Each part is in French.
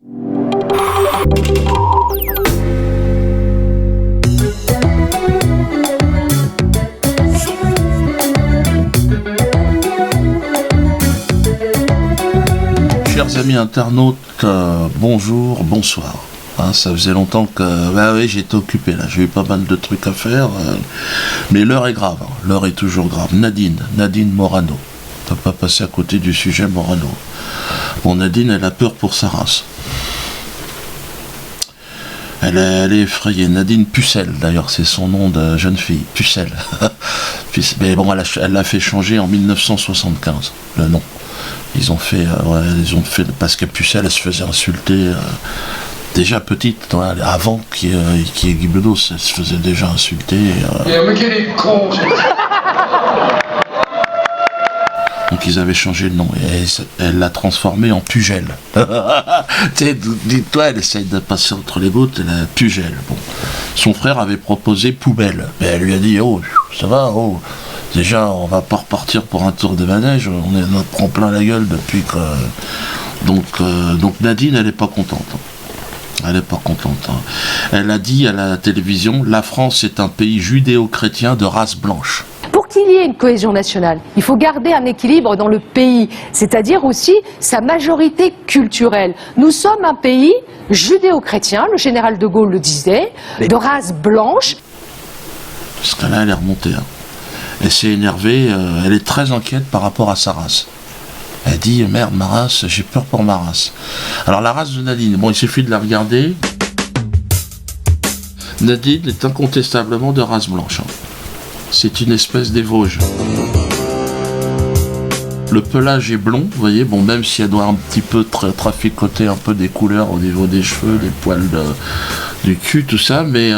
Chers amis internautes, bonjour, bonsoir. Ça faisait longtemps que oui, j'étais occupé là, j'ai eu pas mal de trucs à faire, mais l'heure est grave, l'heure est toujours grave. Nadine Morano, on ne peut pas passer à côté du sujet Morano. Bon, Nadine, elle a peur pour sa race. Elle est effrayée. Nadine Pucelle, d'ailleurs, c'est son nom de jeune fille, Pucelle. Mais bon, elle l'a fait changer en 1975, le nom. Ils ont fait parce que Pucelle, elle se faisait insulter déjà petite, avant qu'il y ait Guy Bedos, elle se faisait déjà insulter. Mais quel est con! Donc ils avaient changé le nom et elle l'a transformé en Pugel. Tu sais, dis-toi, elle essaye de passer entre les gouttes, elle a Pugel. Bon. Son frère avait proposé Poubelle, mais elle lui a dit oh, ça va, oh. Déjà, on va pas repartir pour un tour de manège, on en prend plein la gueule depuis que. Donc Nadine, elle est pas contente. Elle n'est pas contente. Elle a dit à la télévision, la France est un pays judéo-chrétien de race blanche. Pour qu'il y ait une cohésion nationale, il faut garder un équilibre dans le pays, c'est-à-dire aussi sa majorité culturelle. Nous sommes un pays judéo-chrétien, le général de Gaulle le disait, de race blanche. Parce que là, elle est remontée. Elle s'est énervée, elle est très inquiète par rapport à sa race. Elle dit, merde, ma race, j'ai peur pour ma race. Alors la race de Nadine, bon, il suffit de la regarder. Nadine est incontestablement de race blanche. C'est une espèce des Vosges. Le pelage est blond, vous voyez, bon, même si elle doit un petit peu traficoter un peu des couleurs au niveau des cheveux, des poils du cul, tout ça, mais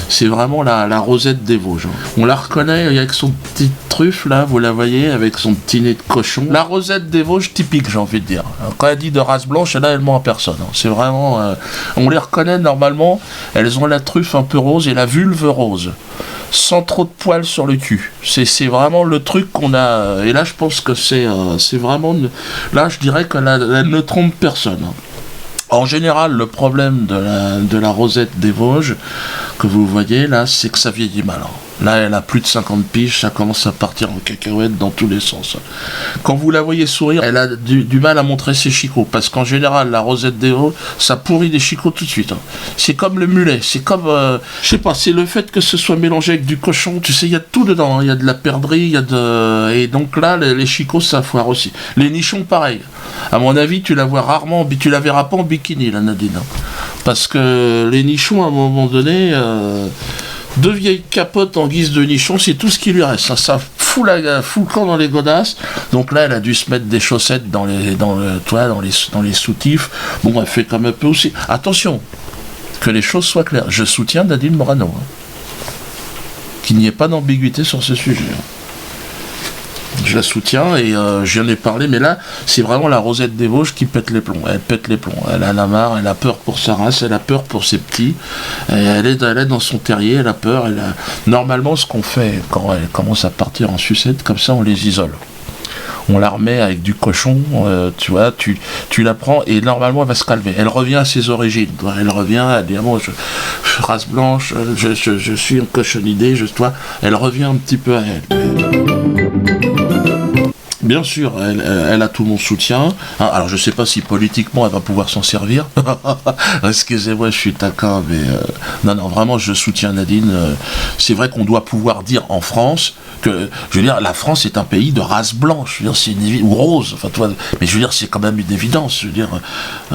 c'est vraiment la Rosette des Vosges. On la reconnaît avec son petit truffe, là, vous la voyez, avec son petit nez de cochon. La Rosette des Vosges typique, j'ai envie de dire. Quand elle dit de race blanche, là, elle ment à personne. C'est vraiment... on les reconnaît normalement, elles ont la truffe un peu rose et la vulve rose. Sans trop de poils sur le cul. C'est vraiment le truc qu'on a... Et là, je pense que c'est vraiment... Là, je dirais qu'elle ne trompe personne. En général, le problème de la Rosette des Vosges, que vous voyez là, c'est que ça vieillit mal. Là, elle a plus de 50 piges, ça commence à partir en cacahuète dans tous les sens. Quand vous la voyez sourire, elle a du mal à montrer ses chicots, parce qu'en général, la Rosette des Vosges, ça pourrit des chicots tout de suite. C'est comme le mulet, c'est comme... je sais pas, c'est le fait que ce soit mélangé avec du cochon, tu sais, il y a tout dedans, il y a de la perdrix, il y a de... Et donc là, les chicots, ça foire aussi. Les nichons, pareil. À mon avis, tu la vois rarement, tu la verras pas en bikini, la Nadine. Parce que les nichons, à un moment donné... deux vieilles capotes en guise de nichon, c'est tout ce qui lui reste. Ça fout le camp dans les godasses. Donc là, elle a dû se mettre des chaussettes dans les soutifs. Bon, elle fait comme un peu aussi. Attention, que les choses soient claires. Je soutiens Nadine Morano. Qu'il n'y ait pas d'ambiguïté sur ce sujet. Je la soutiens et j'en ai parlé, mais là, c'est vraiment la Rosette des Vosges qui pète les plombs. Elle pète les plombs. Elle en a marre, elle a peur pour sa race, elle a peur pour ses petits. Elle est dans son terrier, elle a peur. Normalement, ce qu'on fait quand elle commence à partir en sucette, comme ça, on les isole. On la remet avec du cochon, tu vois, tu la prends et normalement elle va se calmer. Elle revient à ses origines. Elle revient, elle dit bon, je race blanche, je suis une cochonidée, elle revient un petit peu à elle. Bien sûr, elle a tout mon soutien. Alors, je ne sais pas si politiquement elle va pouvoir s'en servir. Excusez-moi, je suis taquin, mais non, vraiment, je soutiens Nadine. C'est vrai qu'on doit pouvoir dire en France que, je veux dire, la France est un pays de race blanche. Je veux dire, c'est ou rose. Enfin, toi, mais je veux dire, c'est quand même une évidence. Je veux dire,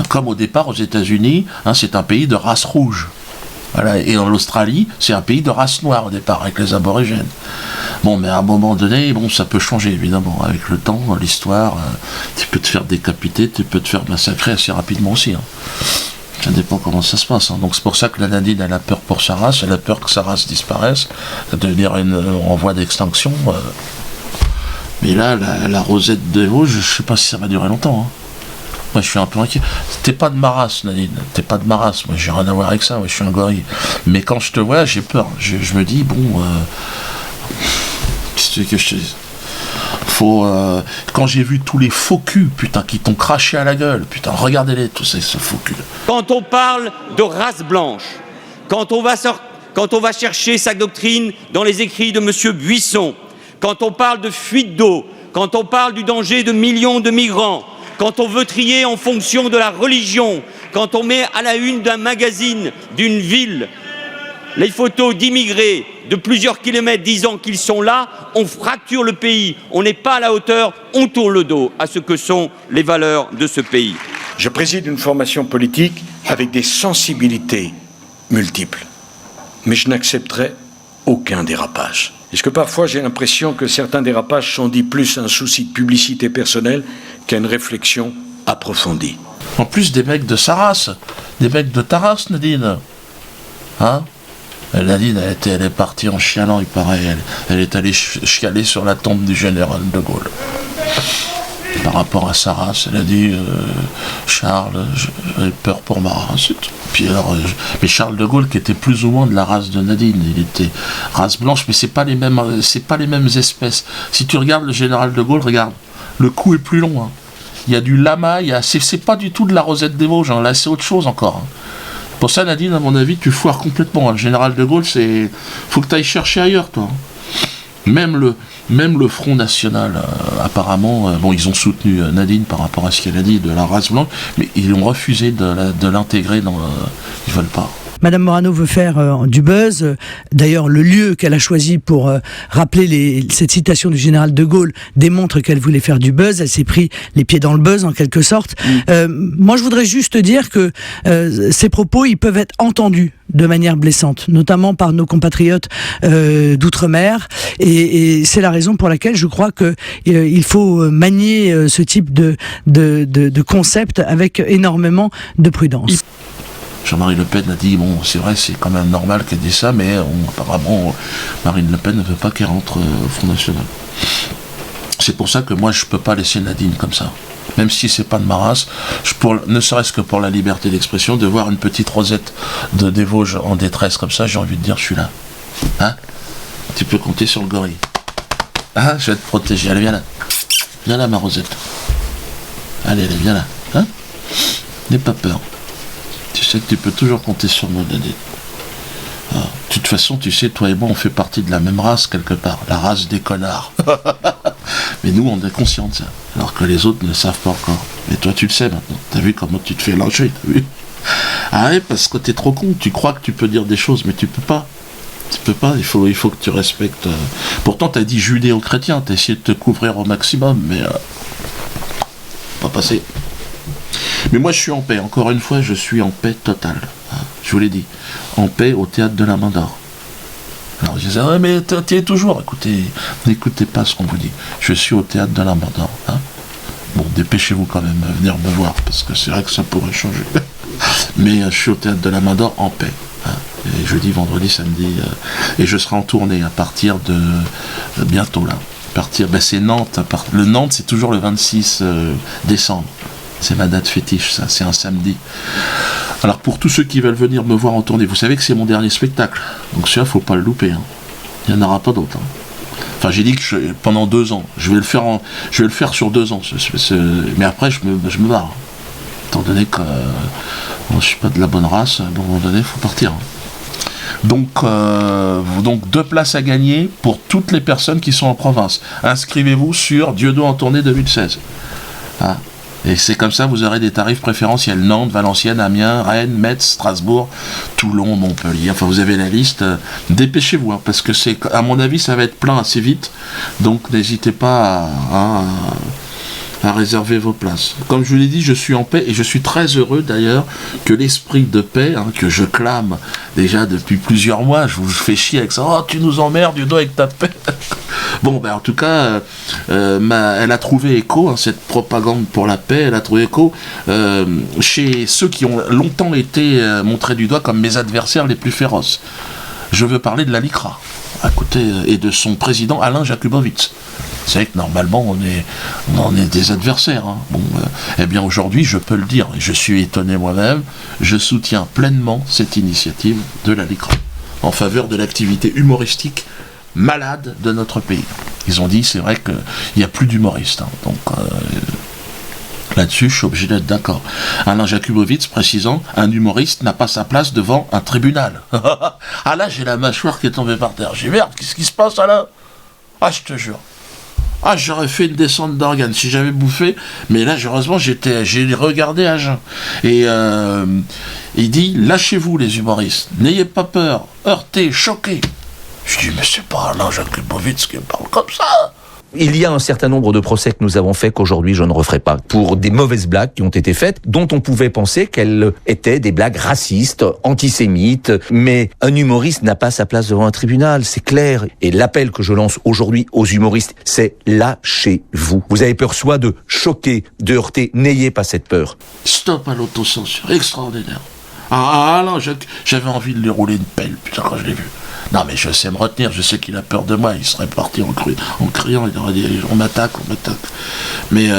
comme au départ aux États-Unis, c'est un pays de race rouge. Voilà. Et en Australie, c'est un pays de race noire au départ, avec les aborigènes. Bon, mais à un moment donné, bon, ça peut changer, évidemment. Avec le temps, l'histoire, tu peux te faire décapiter, tu peux te faire massacrer assez rapidement aussi. Ça dépend comment ça se passe. Donc c'est pour ça que la Nadine, elle a peur pour sa race, elle a peur que sa race disparaisse, de devenir en voie d'extinction. Mais là, la Rosette des Vosges, je ne sais pas si ça va durer longtemps. Moi, je suis un peu inquiet. T'es pas de ma race, Nadine. T'es pas de ma race. Moi, j'ai rien à voir avec ça. Moi, je suis un gorille. Mais quand je te vois, j'ai peur. Je me dis, bon... qu'est-ce que je te dis ? Quand j'ai vu tous les faux culs, putain, qui t'ont craché à la gueule, putain, regardez-les, tous ces faux culs. Quand on parle de race blanche, quand on va chercher sa doctrine dans les écrits de M. Buisson, quand on parle de fuite d'eau, quand on parle du danger de millions de migrants, quand on veut trier en fonction de la religion, quand on met à la une d'un magazine d'une ville les photos d'immigrés de plusieurs kilomètres disant qu'ils sont là, on fracture le pays, on n'est pas à la hauteur, on tourne le dos à ce que sont les valeurs de ce pays. Je préside une formation politique avec des sensibilités multiples, mais je n'accepterai aucun dérapage. Est-ce que parfois j'ai l'impression que certains dérapages sont dits plus un souci de publicité personnelle qu'à une réflexion approfondie? En plus des mecs de sa race, des mecs de ta race, Nadine. Hein? Nadine, elle est partie en chialant, il paraît. Elle est allée chialer sur la tombe du général de Gaulle. Par rapport à sa race, elle a dit Charles, j'ai peur pour ma race. Puis alors, mais Charles de Gaulle, qui était plus ou moins de la race de Nadine, il était race blanche, mais c'est pas les mêmes espèces. Si tu regardes le général de Gaulle, regarde, le cou est plus long. Hein. Il y a du lama, c'est pas du tout de la Rosette des Vosges, hein. Là c'est autre chose encore. Hein. Pour ça, Nadine, à mon avis, tu foires complètement. Le général de Gaulle, faut que tu ailles chercher ailleurs, toi. Même le Front National, apparemment, ils ont soutenu Nadine par rapport à ce qu'elle a dit de la race blanche, mais ils ont refusé de l'intégrer dans. Ils veulent pas. Madame Morano veut faire du buzz. D'ailleurs, le lieu qu'elle a choisi pour rappeler cette citation du général de Gaulle démontre qu'elle voulait faire du buzz. Elle s'est pris les pieds dans le buzz, en quelque sorte. Moi, je voudrais juste dire que ces propos, ils peuvent être entendus de manière blessante, notamment par nos compatriotes d'outre-mer. Et c'est la raison pour laquelle je crois que il faut manier ce type de concept avec énormément de prudence. Jean-Marie Le Pen a dit, bon, c'est vrai, c'est quand même normal qu'elle dise ça, mais apparemment, Marine Le Pen ne veut pas qu'elle rentre au Front National. C'est pour ça que moi, je peux pas laisser Nadine comme ça. Même si c'est pas de ma race, ne serait-ce que pour la liberté d'expression, de voir une petite Rosette des Vosges en détresse comme ça, j'ai envie de dire, je suis là. Hein? Tu peux compter sur le gorille. Ah, je vais te protéger. Allez, viens là. Viens là, ma Rosette. Allez, viens là. Hein? N'aie pas peur. Tu sais que tu peux toujours compter sur moi, Nadine. De toute façon, tu sais, toi et moi, on fait partie de la même race, quelque part. La race des connards. Mais nous, on est conscients de ça. Alors que les autres ne le savent pas encore. Mais toi, tu le sais maintenant. T'as vu comment tu te fais lâcher, t'as vu? Ah ouais, parce que t'es trop con. Tu crois que tu peux dire des choses, mais tu peux pas. Tu peux pas, il faut que tu respectes. Pourtant, t'as dit judéo-chrétien. T'as essayé de te couvrir au maximum, mais... pas passé. Mais moi je suis en paix, encore une fois je suis en paix totale, je vous l'ai dit, en paix au théâtre de la Main d'Or. Alors je disais, ouais mais tu es toujours, écoutez, n'écoutez pas ce qu'on vous dit, je suis au théâtre de la Main d'Or. Hein. Bon, dépêchez-vous quand même à venir me voir, parce que c'est vrai que ça pourrait changer. Mais je suis au théâtre de la Main d'Or en paix. Hein. Et jeudi, vendredi, samedi, et je serai en tournée à partir de bientôt là. C'est Nantes, le Nantes c'est toujours le 26 décembre. C'est ma date fétiche, ça, c'est un samedi. Alors pour tous ceux qui veulent venir me voir en tournée, vous savez que c'est mon dernier spectacle, donc celui-là, faut pas le louper. Hein. Il n'y en aura pas d'autres. Hein. Enfin, j'ai dit que pendant 2 ans, je vais le faire sur 2 ans, mais après je me barre. Étant donné que je suis pas de la bonne race, à un moment donné, il faut partir. Hein. Donc 2 places à gagner pour toutes les personnes qui sont en province. Inscrivez-vous sur Dieudonné en tournée 2016. Hein. Et c'est comme ça, vous aurez des tarifs préférentiels. Nantes, Valenciennes, Amiens, Rennes, Metz, Strasbourg, Toulon, Montpellier. Enfin, vous avez la liste. Dépêchez-vous, hein, parce que à mon avis, ça va être plein assez vite. Donc, n'hésitez pas à réserver vos places. Comme je vous l'ai dit, je suis en paix et je suis très heureux d'ailleurs que l'esprit de paix, hein, que je clame déjà depuis plusieurs mois, je vous fais chier avec ça. Oh, tu nous emmerdes, Dieu avec ta paix. Bon, en tout cas, elle a trouvé écho, hein, cette propagande pour la paix, elle a trouvé écho chez ceux qui ont longtemps été montrés du doigt comme mes adversaires les plus féroces. Je veux parler de la LICRA, à côté, et de son président Alain Jakubowicz. Vous savez que normalement on est des adversaires. Hein. Bon, eh bien aujourd'hui, je peux le dire, et je suis étonné moi-même, je soutiens pleinement cette initiative de la LICRA en faveur de l'activité humoristique malades de notre pays. Ils ont dit, c'est vrai qu'il n'y a plus d'humoristes. Hein. Donc, là-dessus, je suis obligé d'être d'accord. Alain Jakubowicz précisant, un humoriste n'a pas sa place devant un tribunal. Ah là, j'ai la mâchoire qui est tombée par terre. J'ai dit, merde, qu'est-ce qui se passe, Alain? Ah, je te jure. Ah, j'aurais fait une descente d'organes si j'avais bouffé, mais là, heureusement, j'ai regardé à jeun. Et il dit, lâchez-vous les humoristes, n'ayez pas peur, heurtez, choquez. Je dis, mais c'est pas Alain Jakubowicz qui me parle comme ça. Il y a un certain nombre de procès que nous avons faits qu'aujourd'hui je ne referai pas, pour des mauvaises blagues qui ont été faites, dont on pouvait penser qu'elles étaient des blagues racistes, antisémites, mais un humoriste n'a pas sa place devant un tribunal, c'est clair. Et l'appel que je lance aujourd'hui aux humoristes, c'est lâchez-vous. Vous avez peur soit de choquer, de heurter, n'ayez pas cette peur. Stop à l'autocensure, extraordinaire. Ah là, j'avais envie de lui rouler une pelle, putain, quand je l'ai vu. Non mais je sais me retenir, je sais qu'il a peur de moi, il serait parti en criant, il aurait dit on m'attaque. Mais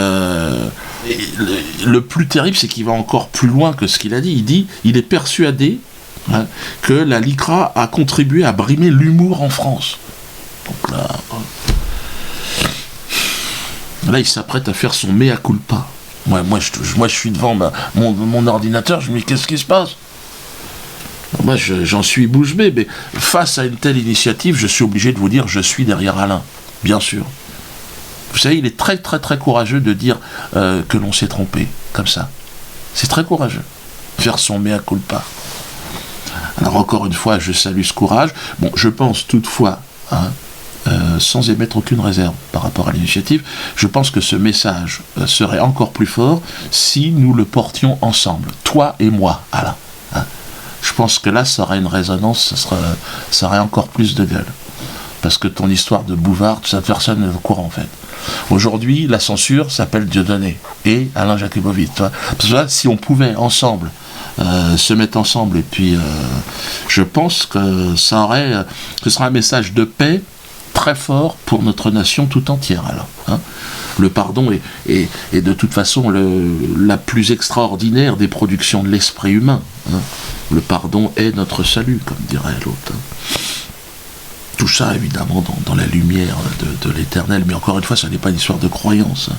le plus terrible, c'est qu'il va encore plus loin que ce qu'il a dit. Il dit, il est persuadé que la LICRA a contribué à brimer l'humour en France. Donc là il s'apprête à faire son mea culpa. Moi je suis devant mon ordinateur, je me dis qu'est-ce qui se passe? Moi, j'en suis bouche bée, mais face à une telle initiative, je suis obligé de vous dire, je suis derrière Alain, bien sûr. Vous savez, il est très très très courageux de dire que l'on s'est trompé, comme ça. C'est très courageux, faire son mea culpa. Alors encore une fois, je salue ce courage. Bon, je pense toutefois, sans émettre aucune réserve par rapport à l'initiative, je pense que ce message serait encore plus fort si nous le portions ensemble, toi et moi, Alain. Je pense que là, ça aurait une résonance, ça aurait encore plus de gueule. Parce que ton histoire de Bouvard, toute cette personne n'est au courant, en fait. Aujourd'hui, la censure s'appelle Dieudonné et Alain Jakubowicz. Parce que là, si on pouvait ensemble se mettre ensemble, et puis je pense que ce sera un message de paix très fort pour notre nation tout entière, alors. Le pardon est de toute façon la plus extraordinaire des productions de l'esprit humain. Le pardon est notre salut, comme dirait l'autre. Tout ça, évidemment, dans la lumière de l'éternel. Mais encore une fois, ça n'est pas une histoire de croyance.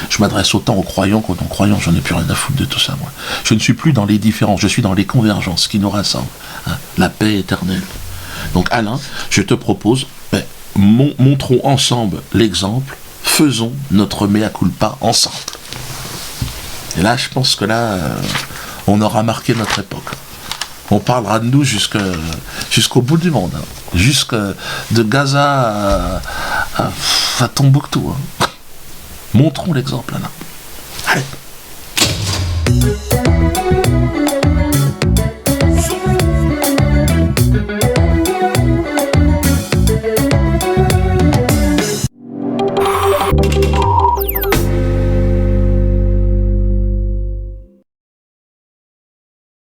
Je m'adresse autant aux croyants qu'aux non-croyants. J'en ai plus rien à foutre de tout ça, moi. Je ne suis plus dans les différences, je suis dans les convergences qui nous rassemblent. La paix éternelle. Donc, Alain, je te propose, montrons ensemble l'exemple. Faisons notre mea culpa ensemble. Et là, je pense que là, on aura marqué notre époque. On parlera de nous jusqu'au bout du monde. Jusque de Gaza à Tombouctou. Montrons l'exemple, là. Allez.